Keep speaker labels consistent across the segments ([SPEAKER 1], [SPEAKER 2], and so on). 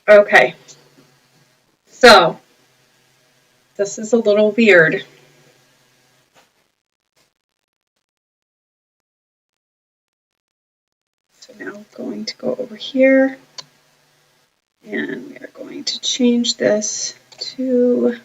[SPEAKER 1] Okay, so this is a little weird. So now I'm going to go over here and we are going to change this to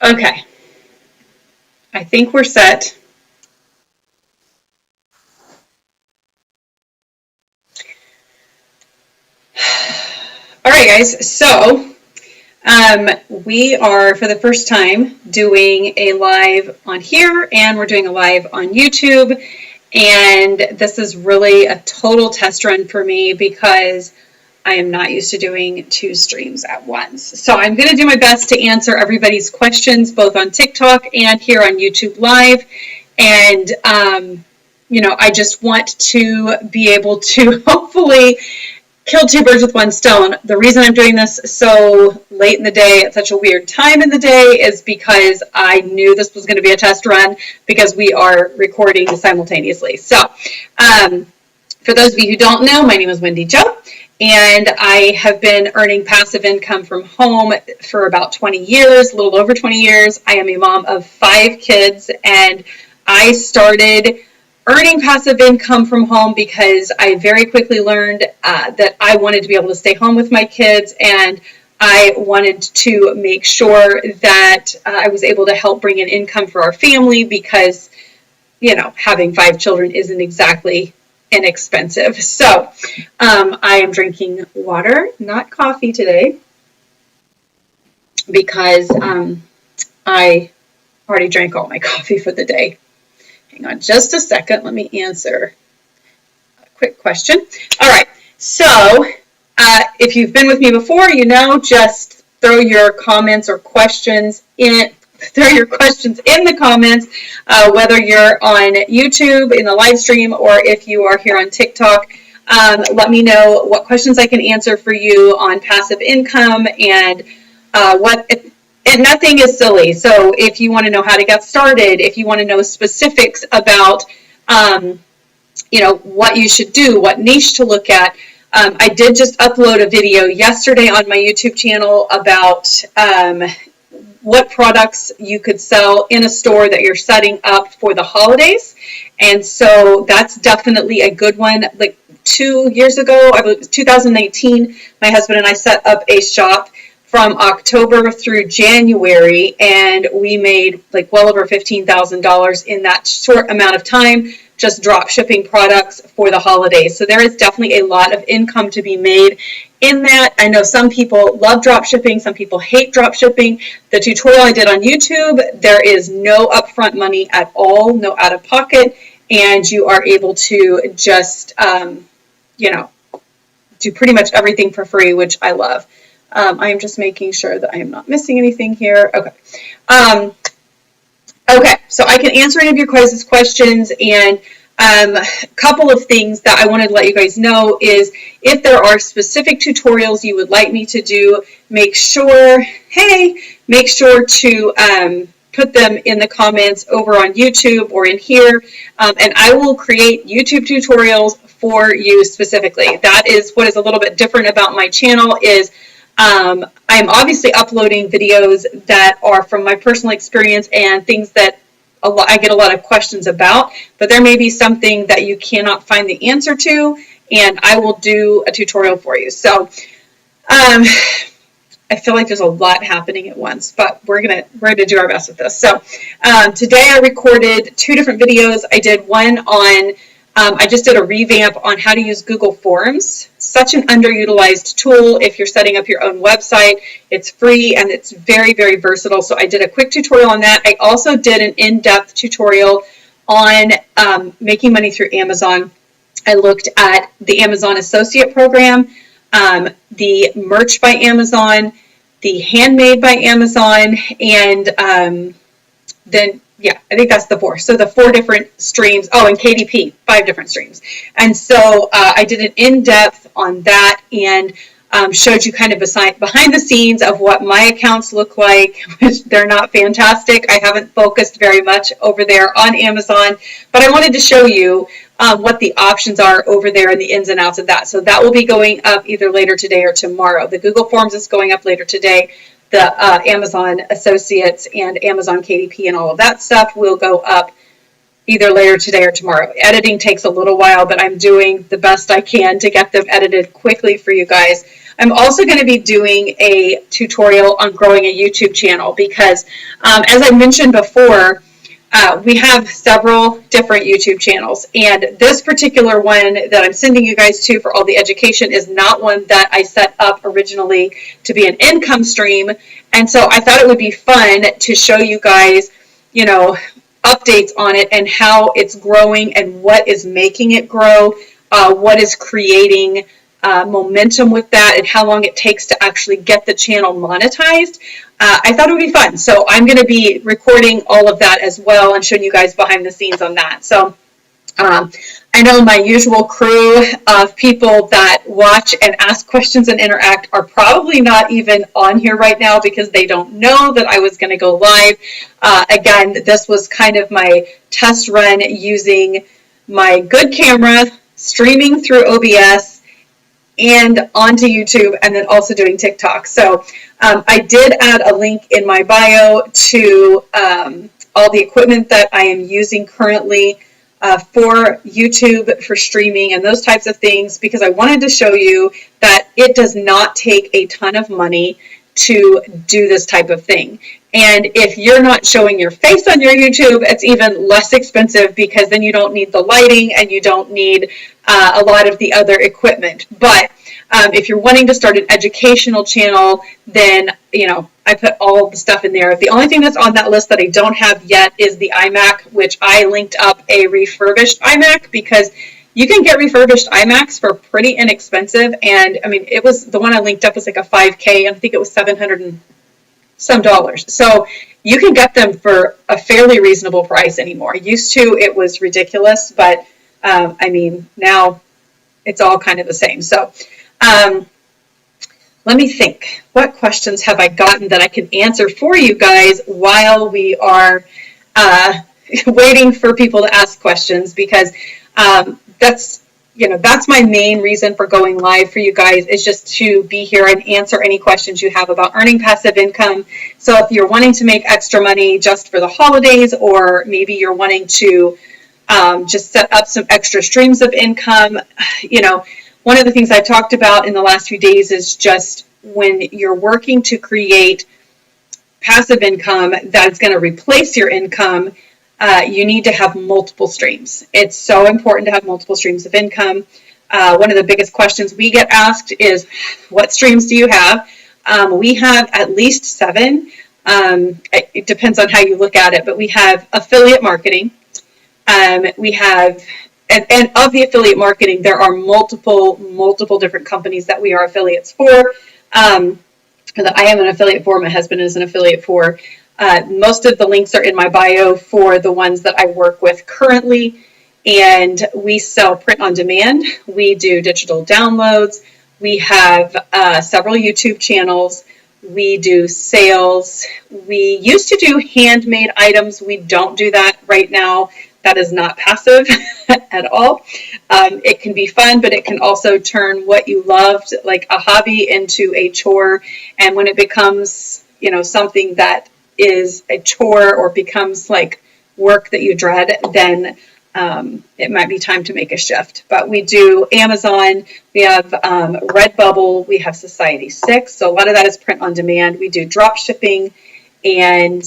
[SPEAKER 1] okay, I think we're set. All right, guys, so we are, for the first time, doing a live on here, and we're doing a live on YouTube. And this is really a total test run for me because I am not used to doing 2 streams at once. So I'm going to do my best to answer everybody's questions, both on TikTok and here on YouTube Live. And, you know, I just want to be able to hopefully kill 2 birds with 1 stone. The reason I'm doing this so late in the day at such a weird time in the day is because I knew this was going to be a test run because we are recording simultaneously. So for those of you who don't know, my name is Wendy Jo, and I have been earning passive income from home for about 20 years, a little over 20 years. I am a mom of 5 kids, and I started earning passive income from home because I very quickly learned that I wanted to be able to stay home with my kids, and I wanted to make sure that I was able to help bring in income for our family because, you know, having 5 children isn't exactly inexpensive. So I am drinking water, not coffee today, because I already drank all my coffee for the day. Hang on just a second. Let me answer a quick question. All right. So if you've been with me before, you know, just throw your comments or questions in. Throw your questions in the comments, whether you're on YouTube in the live stream or if you are here on TikTok. Let me know what questions I can answer for you on passive income and and nothing is silly. So if you want to know how to get started, if you want to know specifics about, you know, what you should do, what niche to look at. I did just upload a video yesterday on my YouTube channel about what products you could sell in a store that you're setting up for the holidays. And so that's definitely a good one. Like 2 years ago, I believe it was 2019, my husband and I set up a shop from October through January, and we made like well over $15,000 in that short amount of time, just drop shipping products for the holidays. So there is definitely a lot of income to be made in that. I know some people love drop shipping, some people hate drop shipping. The tutorial I did on YouTube, there is no upfront money at all, no out of pocket, and you are able to just, you know, do pretty much everything for free, which I love. I am just making sure that I am not missing anything here. Okay. Okay, so I can answer any of your guys' questions, and a couple of things that I wanted to let you guys know is if there are specific tutorials you would like me to do, make sure to put them in the comments over on YouTube or in here, and I will create YouTube tutorials for you specifically. That is what is a little bit different about my channel is I'm obviously uploading videos that are from my personal experience and things that I get a lot of questions about, but there may be something that you cannot find the answer to, and I will do a tutorial for you. So I feel like there's a lot happening at once, but we're gonna do our best with this. So today I recorded 2 different videos. I did one on I just did a revamp on how to use Google Forms. Such an underutilized tool if you're setting up your own website. It's free and it's very, very versatile. So I did a quick tutorial on that. I also did an in-depth tutorial on making money through Amazon. I looked at the Amazon Associate Program, the Merch by Amazon, the Handmade by Amazon, and then, yeah, I think that's the 4. So the 4 different streams. Oh, and KDP, 5 different streams. And so I did an in-depth on that and showed you kind of behind the scenes of what my accounts look like, which they're not fantastic. I haven't focused very much over there on Amazon, but I wanted to show you what the options are over there and the ins and outs of that. So that will be going up either later today or tomorrow. The Google Forms is going up later today. The Amazon Associates and Amazon KDP and all of that stuff will go up either later today or tomorrow. Editing takes a little while, but I'm doing the best I can to get them edited quickly for you guys. I'm also going to be doing a tutorial on growing a YouTube channel because, as I mentioned before, we have several different YouTube channels, and this particular one that I'm sending you guys to for all the education is not one that I set up originally to be an income stream. And so I thought it would be fun to show you guys, you know, updates on it and how it's growing and what is making it grow, what is creating momentum with that, and how long it takes to actually get the channel monetized. I thought it would be fun. So I'm going to be recording all of that as well and showing you guys behind the scenes on that. So I know my usual crew of people that watch and ask questions and interact are probably not even on here right now because they don't know that I was going to go live. Again, this was kind of my test run using my good camera, streaming through OBS, and onto YouTube, and then also doing TikTok. So I did add a link in my bio to all the equipment that I am using currently for YouTube, for streaming, and those types of things, because I wanted to show you that it does not take a ton of money to do this type of thing. And if you're not showing your face on your YouTube, it's even less expensive because then you don't need the lighting and you don't need a lot of the other equipment. But if you're wanting to start an educational channel, then, you know, I put all the stuff in there. The only thing that's on that list that I don't have yet is the iMac, which I linked up a refurbished iMac because you can get refurbished iMacs for pretty inexpensive. And I mean, it was the one I linked up was like a 5K, and I think it was $700 and some dollars. So you can get them for a fairly reasonable price anymore. Used to, it was ridiculous, but I mean, now it's all kind of the same. So let me think. What questions have I gotten that I can answer for you guys while we are waiting for people to ask questions? Because that's my main reason for going live for you guys, is just to be here and answer any questions you have about earning passive income. So if you're wanting to make extra money just for the holidays, or maybe you're wanting to just set up some extra streams of income, you know, one of the things I talked about in the last few days is just when you're working to create passive income that is going to replace your income, you need to have multiple streams. It's so important to have multiple streams of income. One of the biggest questions we get asked is, what streams do you have? We have at least 7. It depends on how you look at it, but we have affiliate marketing. We have, and of the affiliate marketing, there are multiple different companies that we are affiliates for. That I am an affiliate for, my husband is an affiliate for. Most of the links are in my bio for the ones that I work with currently, and we sell print on demand. We do digital downloads. We have several YouTube channels. We do sales. We used to do handmade items. We don't do that right now. That is not passive at all. It can be fun, but it can also turn what you loved, like a hobby, into a chore. And when it becomes, you know, something that is a chore or becomes like work that you dread, then it might be time to make a shift. But we do Amazon, we have Redbubble, we have Society 6. So a lot of that is print on demand. We do drop shipping, and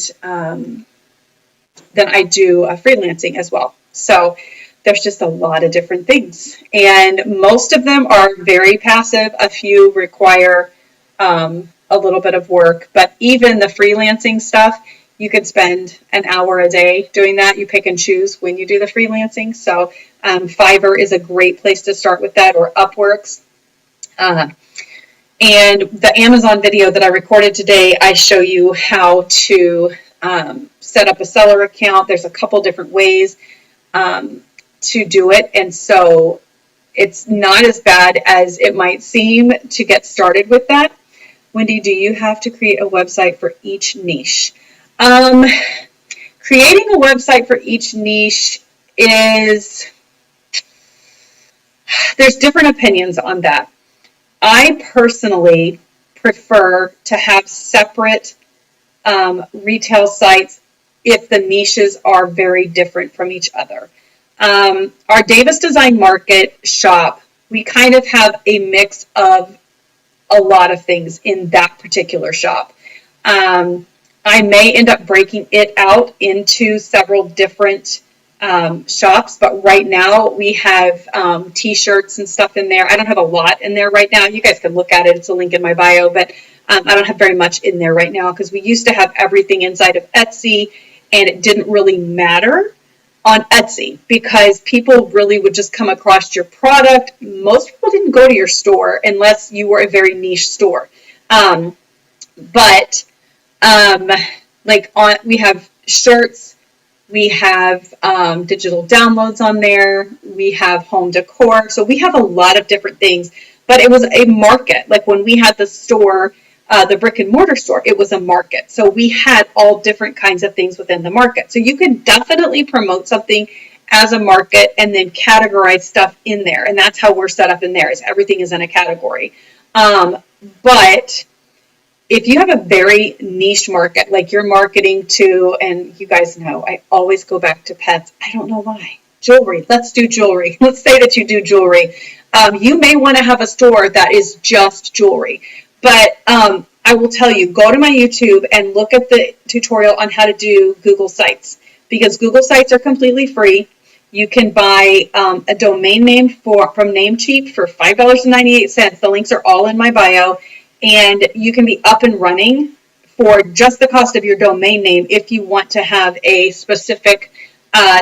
[SPEAKER 1] then I do freelancing as well. So there's just a lot of different things. And most of them are very passive. A few require a little bit of work, but even the freelancing stuff, you could spend an hour a day doing that. You pick and choose when you do the freelancing. So Fiverr is a great place to start with that, or Upworks. And the Amazon video that I recorded today, I show you how to set up a seller account. There's a couple different ways to do it. And so it's not as bad as it might seem to get started with that. Wendy, do you have to create a website for each niche? Creating a website for each niche there's different opinions on that. I personally prefer to have separate retail sites if the niches are very different from each other. Our Davis Design Market shop, we kind of have a mix of a lot of things in that particular shop. I may end up breaking it out into several different shops, but right now we have t-shirts and stuff in there. I don't have a lot in there right now. You guys can look at it. It's a link in my bio, but I don't have very much in there right now because we used to have everything inside of Etsy, and it didn't really matter on Etsy because people really would just come across your product. Most people didn't go to your store unless you were a very niche store. We have shirts, we have digital downloads on there, we have home decor. So we have a lot of different things, but it was a market. Like when we had the store, the brick and mortar store, it was a market. So we had all different kinds of things within the market. So you can definitely promote something as a market and then categorize stuff in there. And that's how we're set up in there, is everything is in a category. But if you have a very niche market, like you're marketing to, and you guys know, I always go back to pets. I don't know why. Jewelry. Let's do jewelry. Let's say that you do jewelry. You may want to have a store that is just jewelry. But I will tell you, go to my YouTube and look at the tutorial on how to do Google Sites, because Google Sites are completely free. You can buy a domain name from Namecheap for $5.98. The links are all in my bio, and you can be up and running for just the cost of your domain name if you want to have a specific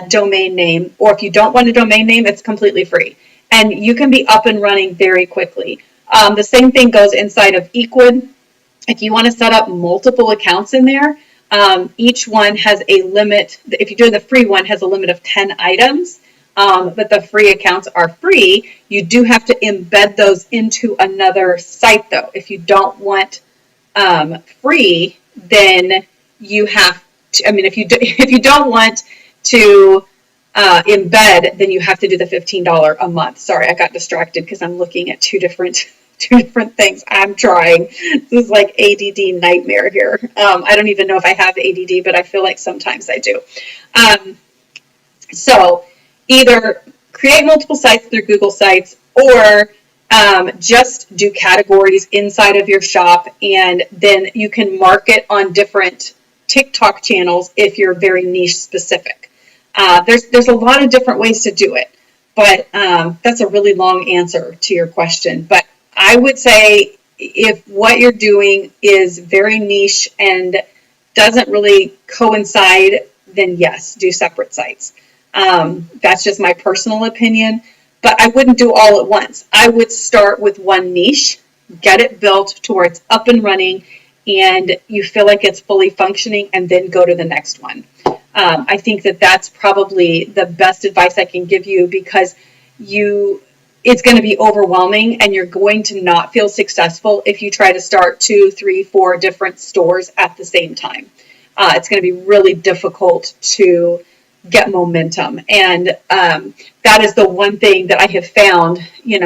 [SPEAKER 1] domain name, or if you don't want a domain name, it's completely free. And you can be up and running very quickly. The same thing goes inside of Equid. If you want to set up multiple accounts in there, each one has a limit. If you're doing the free one, has a limit of 10 items, but the free accounts are free. You do have to embed those into another site, though. If you don't want free, then you have to. I mean, if you don't want to embed, then you have to do the $15 a month. Sorry, I got distracted because I'm looking at two different things. I'm trying. This is like ADD nightmare here. I don't even know if I have ADD, but I feel like sometimes I do. So either create multiple sites through Google Sites, or just do categories inside of your shop, and then you can market on different TikTok channels if you're very niche specific. There's a lot of different ways to do it, but that's a really long answer to your question. But I would say if what you're doing is very niche and doesn't really coincide, then yes, do separate sites. That's just my personal opinion, but I wouldn't do all at once. I would start with one niche, get it built to where it's up and running and you feel like it's fully functioning, and then go to the next one. I think that that's probably the best advice I can give you, because it's going to be overwhelming and you're going to not feel successful if you try to start 2, 3, 4 different stores at the same time. It's going to be really difficult to get momentum. And that is the one thing that I have found.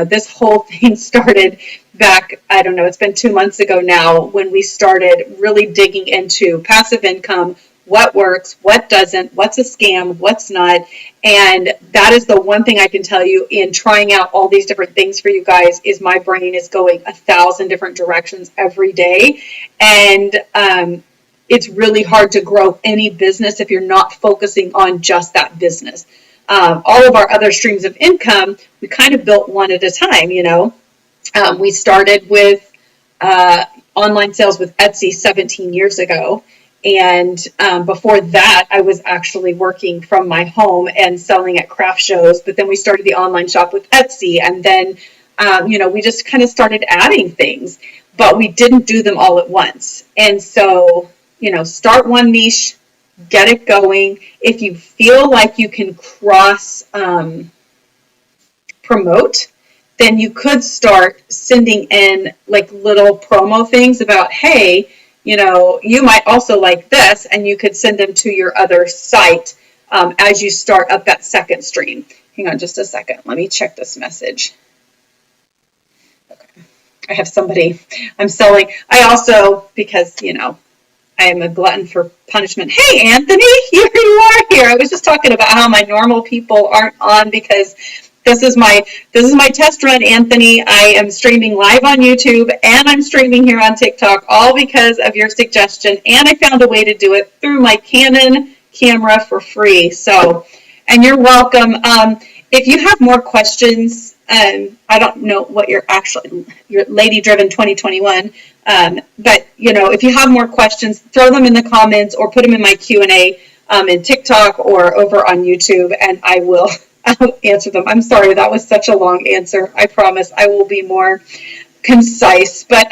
[SPEAKER 1] This whole thing started back, I don't know, it's been 2 months ago now, when we started really digging into passive income, what works, what doesn't, what's a scam, what's not. And that is the one thing I can tell you in trying out all these different things for you guys, is my brain is going 1,000 different directions every day. And it's really hard to grow any business if you're not focusing on just that business. all of our other streams of income, we kind of built one at a time, you know. We started with online sales with Etsy 17 years ago. And before that, I was actually working from my home and selling at craft shows. But then we started the online shop with Etsy. And then, you know, we just kind of started adding things, but we didn't do them all at once. And so, you know, start one niche, get it going. If you feel like you can cross promote, then you could start sending in like little promo things about, hey, you know, you might also like this, and you could send them to your other site as you start up that second stream. Hang on just a second. Let me check this message. Okay. I have somebody I'm selling. I also, because, you know, I am a glutton for punishment. Hey, Anthony, here you are here. I was just talking about how my normal people aren't on because this is my test run, Anthony. I am streaming live on YouTube and I'm streaming here on TikTok, all because of your suggestion. And I found a way to do it through my Canon camera for free. So, and you're welcome. If you have more questions, I don't know what your Lady Driven 2021. But you know, if you have more questions, throw them in the comments or put them in my Q&A in TikTok or over on YouTube, and I'll answer them. I'm sorry, that was such a long answer. I promise I will be more concise. But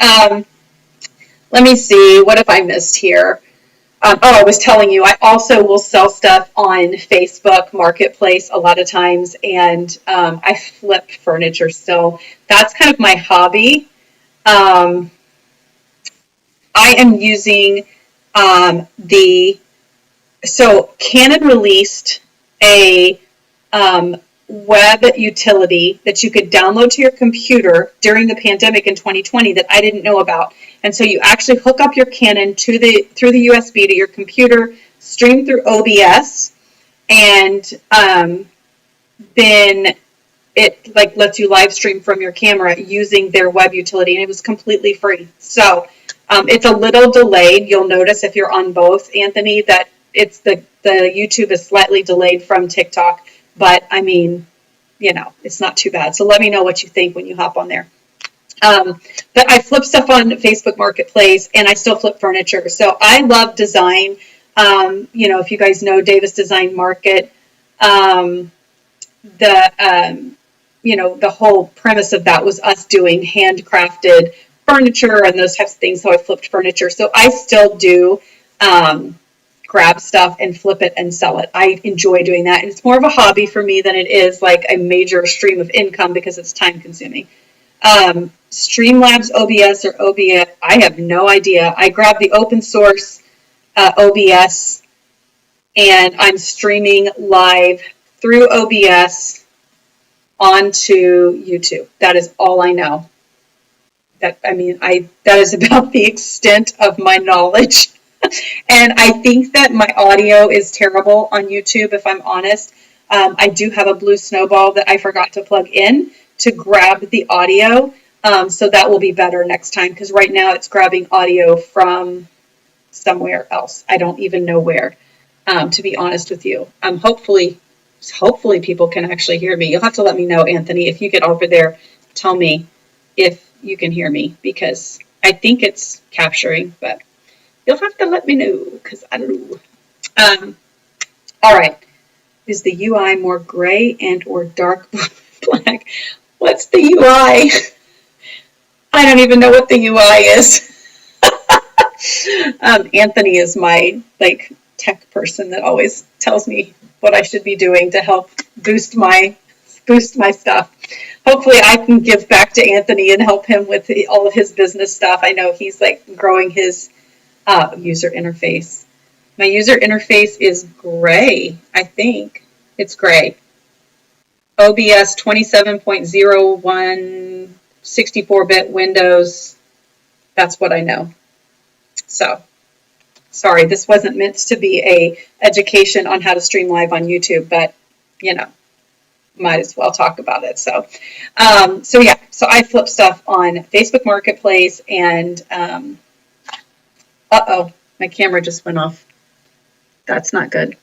[SPEAKER 1] let me see, what have I missed here? I was telling you, I also will sell stuff on Facebook Marketplace a lot of times, and I flip furniture. So that's kind of my hobby. I am using so Canon released a web utility that you could download to your computer during the pandemic in 2020 that I didn't know about. And so you actually hook up your Canon through the USB to your computer, stream through OBS, and then it like lets you live stream from your camera using their web utility, and it was completely free. So it's a little delayed. You'll notice if you're on both, Anthony, that it's the YouTube is slightly delayed from TikTok. But I mean, you know, it's not too bad. So let me know what you think when you hop on there. But I flip stuff on Facebook Marketplace, and I still flip furniture. So I love design. You know, if you guys know Davis Design Market, you know, the whole premise of that was us doing handcrafted furniture and those types of things. So I flipped furniture. So I still do grab stuff and flip it and sell it. I enjoy doing that. And it's more of a hobby for me than it is like a major stream of income because it's time consuming. Streamlabs OBS or OBS, I have no idea. I grabbed the open source OBS, and I'm streaming live through OBS onto YouTube. That is all I know. That is about the extent of my knowledge. And I think that my audio is terrible on YouTube, if I'm honest. I do have a blue snowball that I forgot to plug in to grab the audio. So that will be better next time, because right now it's grabbing audio from somewhere else. I don't even know where, to be honest with you. Hopefully people can actually hear me. You'll have to let me know, Anthony. If you get over there, tell me if you can hear me, because I think it's capturing, but you'll have to let me know, because I don't know. All right. Is the UI more gray and or dark black? What's the UI? I don't even know what the UI is. Anthony is my tech person that always tells me what I should be doing to help boost my stuff. Hopefully I can give back to Anthony and help him with all of his business stuff. I know he's growing his user interface. My user interface is gray. I think it's gray. OBS 27.01 64-bit Windows. That's what I know. So, sorry, this wasn't meant to be a education on how to stream live on YouTube, but you know, might as well talk about it. So yeah, so I flip stuff on Facebook Marketplace, and my camera just went off. That's not good.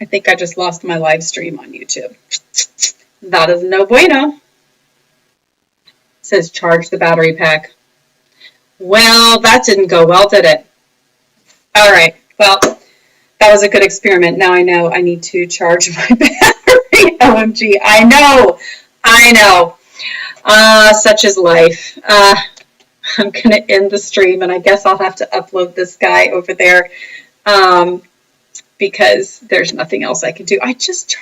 [SPEAKER 1] I think I just lost my live stream on YouTube. That is no bueno. It says charge the battery pack. Well, that didn't go well, did it? All right. Well, that was a good experiment. Now I know I need to charge my battery. OMG. I know. I know. Such is life. I'm going to end the stream, and I guess I'll have to upload this guy over there because there's nothing else I can do. I just charged